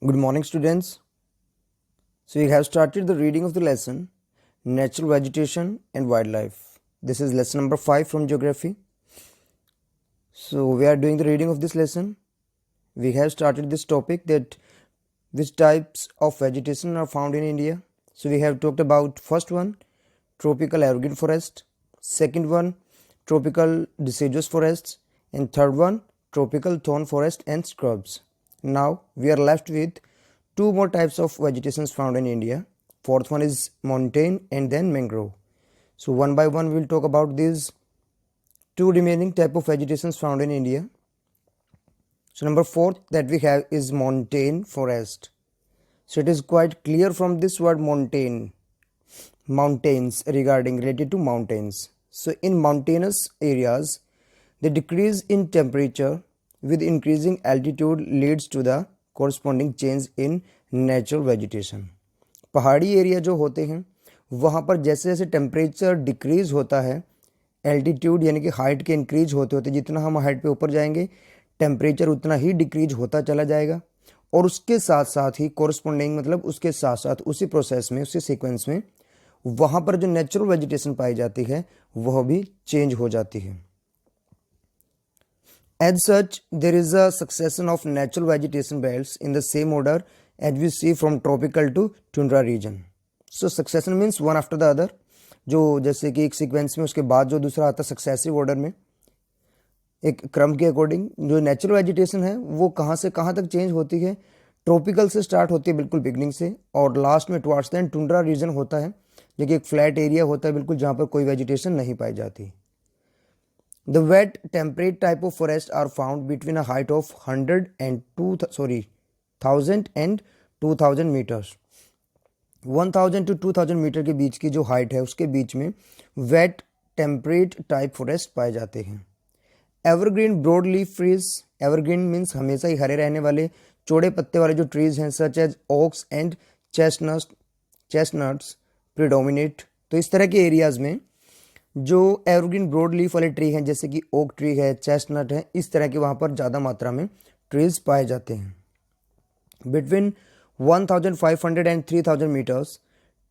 Good morning, students. So, we have started the reading of the lesson Natural Vegetation and Wildlife. This is lesson number 5 from Geography. So, we are doing the reading of this lesson. We have started this topic that which types of vegetation are found in India. So, we have talked about first one, tropical evergreen forest, second one, tropical deciduous forests, and third one, tropical thorn forest and scrubs. Now, we are left with two more types of vegetations found in India. Fourth one is montane and then mangrove. So one by one we will talk about these two remaining type of vegetations found in India. So number 4 that we have is montane forest. So it is quite clear from this word montane, mountains, regarding related to mountains. So in mountainous areas, the decrease in temperature with increasing altitude leads to the corresponding change in natural vegetation. पहाड़ी area जो होते हैं वहाँ पर जैसे जैसे temperature decrease होता है, एल्टीट्यूड यानी कि हाइट के इंक्रीज होते होते जितना हम हाइट पे ऊपर जाएंगे टेम्परेचर उतना ही डिक्रीज होता चला जाएगा और उसके साथ साथ ही कोरस्पोंडिंग मतलब उसके साथ साथ उसी प्रोसेस में उसी सीक्वेंस में वहाँ पर जो नेचुरल वेजिटेशन पाई जाती है वह भी चेंज हो जाती है. As such, there is a succession of natural vegetation belts in the same order as we see from tropical to tundra region. So succession means one after the other. जो जैसे कि एक सीक्वेंस में उसके बाद जो दूसरा आता है सक्सेसिव ऑर्डर में एक क्रम के अकॉर्डिंग जो नेचुरल वेजिटेशन है वो कहाँ से कहाँ तक चेंज होती है. ट्रॉपिकल से स्टार्ट होती है बिल्कुल बिगनिंग से और लास्ट में towards the end tundra region होता है जो कि एक फ्लैट एरिया होता है बिल्कुल जहाँ पर कोई वेजिटेशन नहीं पाई जाती. The wet temperate type of forests are found between a height of 1000 and 2000 meters. 1000 to 2000 metre के बीच की जो हाइट है उसके बीच में वेट टेम्परेट टाइप फॉरेस्ट पाए जाते हैं. Evergreen broad leaf trees, evergreen means हमेशा ही हरे रहने वाले चौड़े पत्ते वाले जो ट्रीज हैं such as oaks and chestnuts predominate. तो इस तरह के एरियाज में जो एवरग्रीन ब्रॉड लीफ वाले ट्री हैं जैसे कि ओक ट्री है, चेस्टनट है, इस तरह के वहाँ पर ज़्यादा मात्रा में ट्रीज पाए जाते हैं. Between 1500 and 3000 meters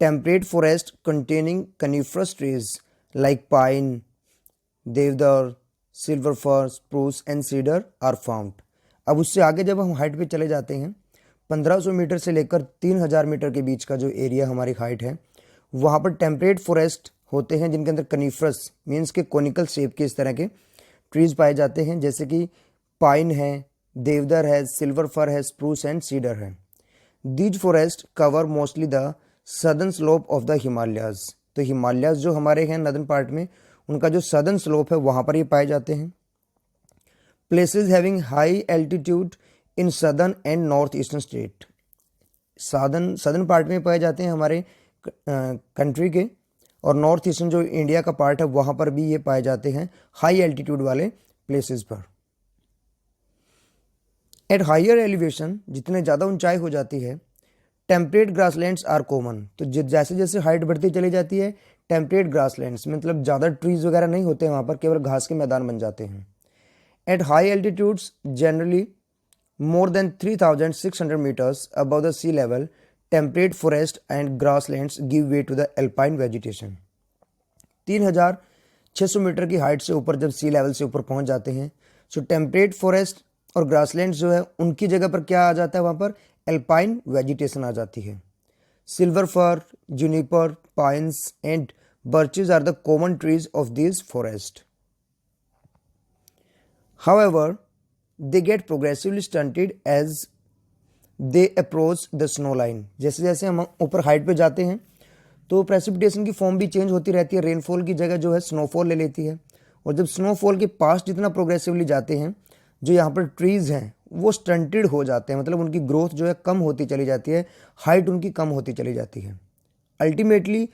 temperate forest containing coniferous trees like pine, deodar, silver fir, spruce and cedar are found. अब उससे आगे जब हम हाइट पे चले जाते हैं 1500 मीटर से लेकर 3000 मीटर के बीच का जो एरिया हमारी हाइट है वहाँ पर टेम्परेट फॉरेस्ट होते हैं जिनके अंदर कनीफरस मीन्स के कोनिकल शेप के इस तरह के ट्रीज पाए जाते हैं जैसे कि पाइन है, देवदार है, सिल्वर फर है, स्प्रूस एंड सीडर है. These forest cover mostly the southern slope of the Himalayas. तो हिमालयाज जो हमारे हैं नदर्न पार्ट में उनका जो सदर्न स्लोप है वहाँ पर ये पाए जाते हैं. Places having high altitude in southern and north eastern state. Southern part में पाए जाते हैं हमारे कंट्री के और नॉर्थ ईस्टर्न जो इंडिया का पार्ट है वहाँ पर भी ये पाए जाते हैं हाई एल्टीट्यूड वाले प्लेसेस पर. एट हायर एलिवेशन जितने ज़्यादा ऊंचाई हो जाती है टेम्परेट ग्रासलैंड्स आर कॉमन. तो जैसे जैसे हाइट बढ़ती चली जाती है टेम्परेट ग्रासलैंड्स मतलब ज़्यादा ट्रीज वगैरह नहीं होते हैं वहाँ पर, केवल घास के मैदान बन जाते हैं. At high altitudes generally more than 3600 meters above the sea level temperate forest and grasslands give way to the alpine vegetation. 3600 meter की हाइट से ऊपर जब सी लेवल से ऊपर पहुंच जाते हैं सो टेम्परेट फॉरेस्ट और ग्रासलैंड्स जो है उनकी जगह पर क्या आ जाता है वहाँ पर एल्पाइन वेजिटेशन आ जाती है. Silver fir, juniper, pines and birches are the common trees of this forest. However they get progressively stunted as they approach the snow line. जैसे जैसे हम ऊपर हाइट पे जाते हैं तो प्रेसिपिटेशन की फॉर्म भी चेंज होती रहती है. रेनफॉल की जगह जो है स्नोफॉल ले लेती है और जब स्नोफॉल के पास जितना प्रोग्रेसिवली जाते हैं जो यहाँ पर ट्रीज़ हैं वो स्टंटेड हो जाते हैं मतलब उनकी ग्रोथ जो है कम होती चली जाती है, हाइट उनकी कम होती चली जाती है. Ultimately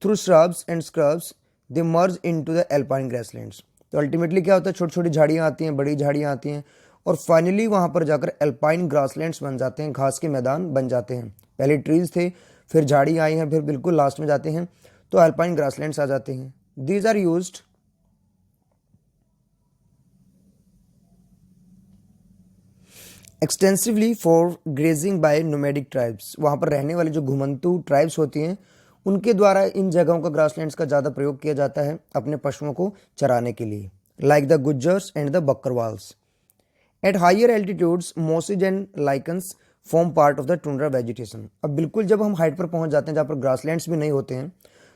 through shrubs and scrubs they merge into the alpine grasslands. तो अल्टीमेटली क्या होता है छोटी छोटी झाड़ियाँ आती हैं, बड़ी झाड़ियाँ आती हैं और फाइनली वहाँ पर जाकर एल्पाइन ग्रासलैंड्स बन जाते हैं, घास के मैदान बन जाते हैं. पहले ट्रीज थे, फिर झाड़ी आई हैं, फिर बिल्कुल लास्ट में जाते हैं तो एल्पाइन ग्रासलैंड्स आ जाते हैं. These are used extensively for grazing by nomadic tribes, वहाँ पर रहने वाले जो घुमंतु ट्राइब्स होती हैं उनके द्वारा इन जगहों का ग्रासलैंड्स का ज़्यादा प्रयोग किया जाता है अपने पशुओं को चराने के लिए, like the Gujjars and the Bakarwals. At higher altitudes mosses and lichens form part of the tundra vegetation. अब बिल्कुल जब हम हाइट पर पहुंच जाते हैं जहाँ पर ग्रासलैंड्स भी नहीं होते हैं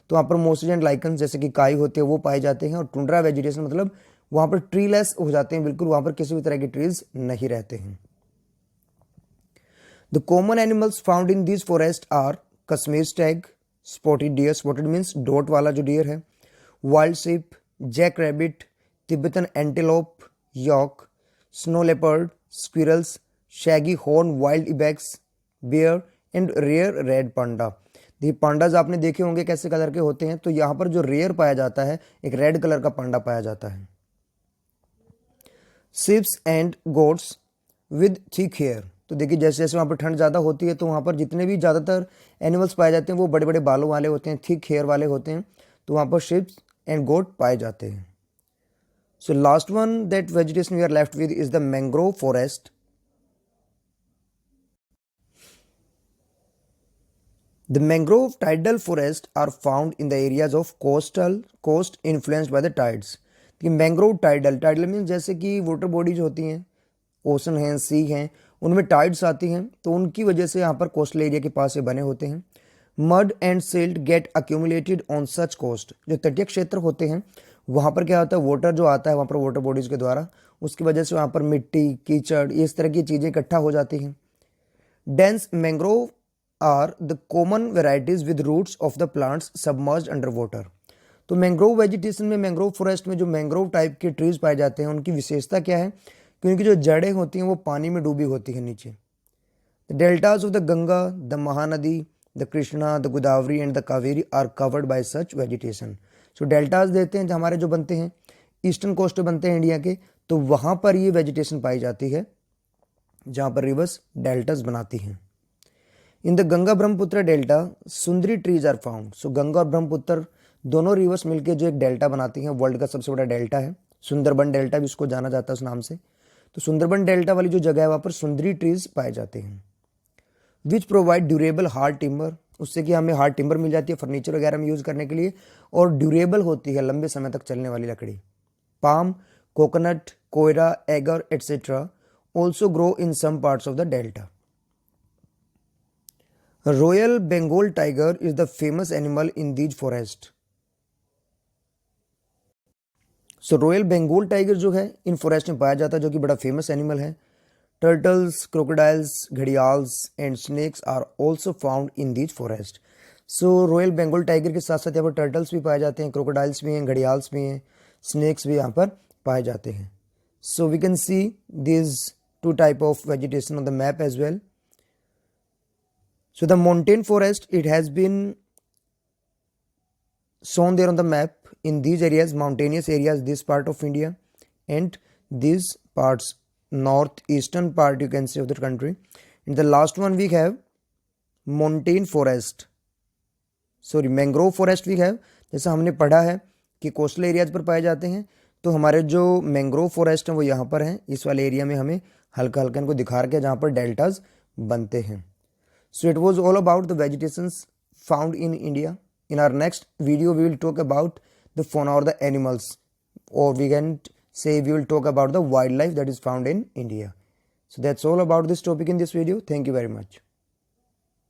तो वहाँ पर मोसेज एंड लाइकन्स जैसे कि काई होते हैं वो पाए जाते हैं, और टुंड्रा वेजिटेशन मतलब वहाँ पर ट्रीलेस हो जाते हैं, बिल्कुल वहाँ पर किसी भी तरह के ट्रीज नहीं रहते हैं। The common animals found in this forest are Kashmir stag, spotted deer, spotted means dot वाला जो डियर है, wild sheep, jack rabbit, Tibetan antelope, yak, snow leopard, squirrels, shaggy horn wild ibex, bear and rare red panda. ये pandas आपने देखे होंगे कैसे colour के होते हैं, तो यहाँ पर जो रेयर पाया जाता है एक रेड कलर का पांडा पाया जाता है। Sheeps and goats with thick hair, तो देखिए जैसे जैसे वहाँ पर ठंड ज़्यादा होती है तो वहाँ पर जितने भी ज़्यादातर एनिमल्स पाए जाते हैं वो बड़े बड़े बालों वाले होते हैं, थिक हेयर वाले होते हैं, तो वहाँ पर शिप्स एंड गोट पाए जाते हैं। So last one that vegetation we are left with is the mangrove forest. The mangrove tidal forests are found in the areas of coast influenced by the tides. कि मैंग्रोव टाइडल मीन्स जैसे कि water bodies होती हैं, ocean हैं, सी हैं, उनमें tides आती हैं तो उनकी वजह से यहाँ पर कोस्टल एरिया के पास से बने होते हैं। Mud and silt get accumulated on such coast, जो तटीय क्षेत्र होते हैं वहाँ पर क्या होता है, वाटर जो आता है वहाँ पर वाटर बॉडीज़ के द्वारा, उसकी वजह से वहाँ पर मिट्टी, कीचड़, इस तरह की चीज़ें इकट्ठा हो जाती हैं। Dense mangrove are the common varieties with roots of the plants submerged under water. तो मैंग्रोव वेजिटेशन में, मैंग्रोव फॉरेस्ट में जो मैंग्रोव टाइप के ट्रीज पाए जाते हैं उनकी विशेषता क्या है कि उनकी जो जड़ें होती हैं वो पानी में डूबी होती हैं नीचे। The deltas of the Ganga, the Mahanadi, the Krishna, the Godavari and the Kaveri are covered by such vegetation. So deltas देते हैं हमारे जो बनते हैं ईस्टर्न कोस्ट बनते हैं इंडिया के, तो वहाँ पर ये वेजिटेशन पाई जाती है जहाँ पर रिवर्स डेल्टाज बनाती हैं। In the Ganga Brahmaputra delta Sundari trees are found. सो गंगा और ब्रह्मपुत्र दोनों रिवर्स मिलकर जो एक डेल्टा बनाती हैं, वर्ल्ड का सबसे बड़ा डेल्टा है, सुंदरबन डेल्टा भी इसको जाना जाता है उस नाम से। तो सुंदरबन डेल्टा वाली जो जगह है वहाँ पर सुंदरी ट्रीज पाए जाते हैं। Which provide durable hard timber, उससे कि हमें हार्ड टिम्बर मिल जाती है फर्नीचर वगैरह में यूज़ करने के लिए, और ड्यूरेबल होती है, लंबे समय तक चलने वाली लकड़ी। Palm, coconut, coir, agar etcetera also grow in some parts of the delta. Royal Bengal tiger is the famous animal in these forest. So royal Bengal tiger जो है इन फॉरेस्ट में पाया जाता है, जो कि बड़ा फेमस एनिमल है। Turtles, crocodiles, gharials and snakes are also found in these forest. So royal Bengal tiger के साथ साथ यहाँ पर टर्टल्स भी पाए जाते हैं, क्रोकोडाइल्स भी हैं, घड़ियाल्स भी हैं, स्नेक्स भी यहाँ पर पाए जाते हैं। So we can see this two type of vegetation on the map as well. So the montane forest, it has been shown there on the map. In these areas, mountainous areas, this part of India and these parts, northeastern part you can say of the country. In the last one we have montane forest, sorry mangrove forest we have। जैसा हमने पढ़ा है कि coastal areas पर पाए जाते हैं, तो हमारे जो मैंग्रोव फॉरेस्ट हैं वो यहाँ पर हैं, इस वाले एरिया में हमें हल्का हल्का इनको दिखा रखे जहाँ पर डेल्टाज बनते हैं। So it was all about the vegetations found in India. In our next video, we will talk about the fauna or the animals, or we can say we will talk about the wildlife that is found in India. So that's all about this topic in this video. Thank you very much.